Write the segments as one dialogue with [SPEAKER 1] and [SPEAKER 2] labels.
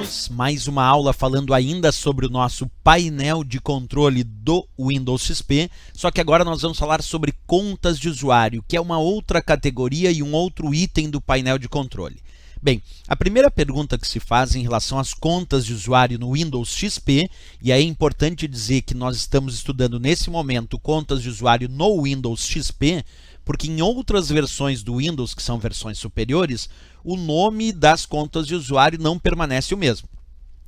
[SPEAKER 1] alunos, mais uma aula falando ainda sobre o nosso painel de controle do Windows XP, só que agora nós vamos falar sobre contas de usuário, que é uma outra categoria e um outro item do painel de controle. Bem, a primeira pergunta que se faz em relação às contas de usuário no Windows XP, e é importante dizer que nós estamos estudando nesse momento contas de usuário no Windows XP, porque em outras versões do Windows, que são versões superiores, o nome das contas de usuário não permanece o mesmo.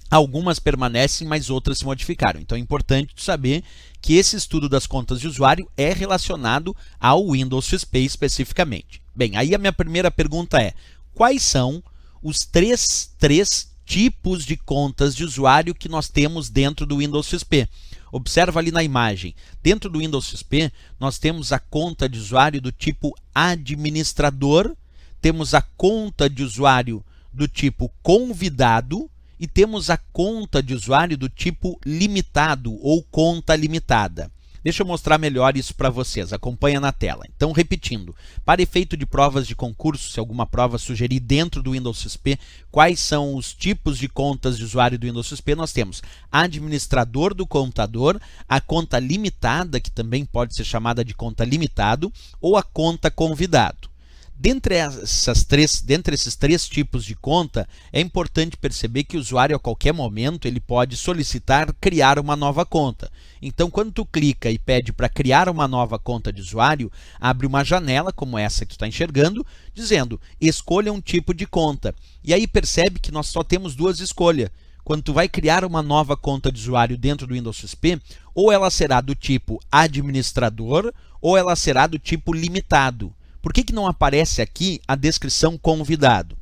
[SPEAKER 1] Algumas permanecem, mas outras se modificaram. Então é importante saber que esse estudo das contas de usuário é relacionado ao Windows XP especificamente. Bem, aí a minha primeira pergunta é: quais são os três tipos de contas de usuário que nós temos dentro do Windows XP? Observa ali na imagem. Dentro do Windows XP, nós temos a conta de usuário do tipo administrador, temos a conta de usuário do tipo convidado e temos a conta de usuário do tipo limitado ou conta limitada. Deixa eu mostrar melhor isso para vocês, acompanha na tela. Então, repetindo, para efeito de provas de concurso, se alguma prova sugerir dentro do Windows XP, quais são os tipos de contas de usuário do Windows XP, nós temos administrador do computador, a conta limitada, que também pode ser chamada de conta limitado, ou a conta convidado. Dentre esses três tipos de conta, é importante perceber que o usuário, a qualquer momento, ele pode solicitar criar uma nova conta. Então, quando tu clica e pede para criar uma nova conta de usuário, abre uma janela, como essa que tu está enxergando, dizendo, escolha um tipo de conta. E aí percebe que nós só temos duas escolhas. Quando tu vai criar uma nova conta de usuário dentro do Windows XP, ou ela será do tipo administrador, ou ela será do tipo limitado. Por que não aparece aqui a descrição convidado?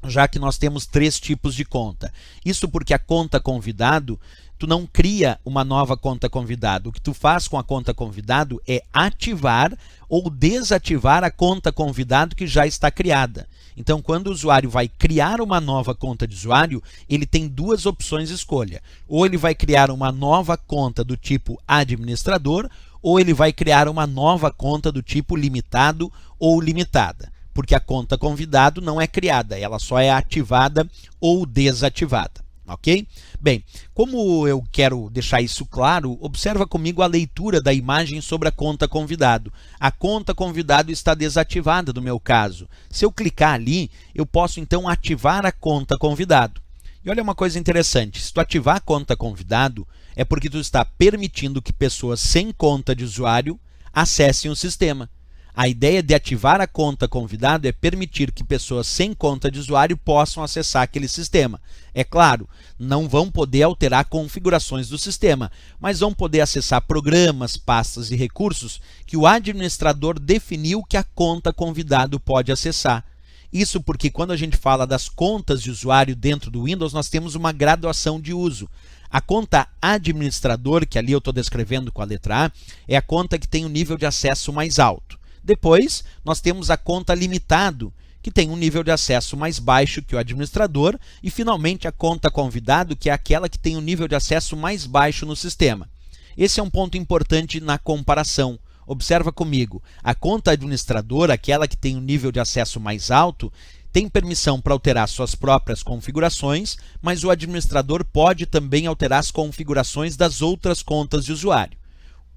[SPEAKER 1] Já que nós temos três tipos de conta. Isso porque a conta convidado, tu não cria uma nova conta convidado. O que tu faz com a conta convidado é ativar ou desativar a conta convidado que já está criada. Então, quando o usuário vai criar uma nova conta de usuário, ele tem duas opções de escolha. Ou ele vai criar uma nova conta do tipo administrador, ou ele vai criar uma nova conta do tipo limitado ou limitada, porque a conta convidado não é criada, ela só é ativada ou desativada, ok? Bem, como eu quero deixar isso claro, observa comigo a leitura da imagem sobre a conta convidado. A conta convidado está desativada no meu caso. Se eu clicar ali, eu posso então ativar a conta convidado. E olha uma coisa interessante, se tu ativar a conta convidado, é porque tu está permitindo que pessoas sem conta de usuário acessem o sistema. A ideia de ativar a conta convidado é permitir que pessoas sem conta de usuário possam acessar aquele sistema. É claro, não vão poder alterar configurações do sistema, mas vão poder acessar programas, pastas e recursos que o administrador definiu que a conta convidado pode acessar. Isso porque quando a gente fala das contas de usuário dentro do Windows, nós temos uma graduação de uso. A conta administrador, que ali eu estou descrevendo com a letra A, é a conta que tem o nível de acesso mais alto. Depois, nós temos a conta limitado, que tem um nível de acesso mais baixo que o administrador. E, finalmente, a conta convidado, que é aquela que tem um nível de acesso mais baixo no sistema. Esse é um ponto importante na comparação. Observa comigo, a conta administrador, aquela que tem um nível de acesso mais alto, tem permissão para alterar suas próprias configurações, mas o administrador pode também alterar as configurações das outras contas de usuário.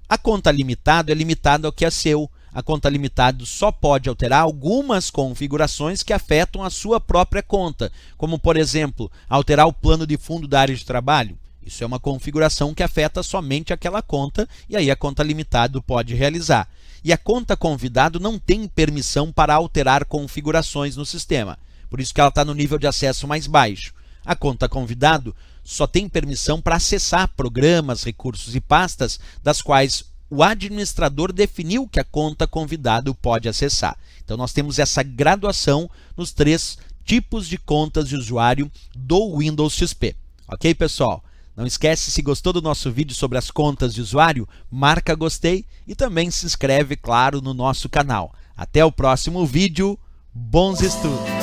[SPEAKER 1] A conta limitado é limitado ao que é seu. A conta limitado só pode alterar algumas configurações que afetam a sua própria conta, como, por exemplo, alterar o plano de fundo da área de trabalho. Isso é uma configuração que afeta somente aquela conta e aí a conta limitado pode realizar. E a conta convidado não tem permissão para alterar configurações no sistema, por isso que ela está no nível de acesso mais baixo. A conta convidado só tem permissão para acessar programas, recursos e pastas das quais o administrador definiu que a conta convidado pode acessar. Então nós temos essa graduação nos três tipos de contas de usuário do Windows XP. Ok, pessoal? Não esquece, se gostou do nosso vídeo sobre as contas de usuário, marca gostei e também se inscreve, claro, no nosso canal. Até o próximo vídeo, bons estudos!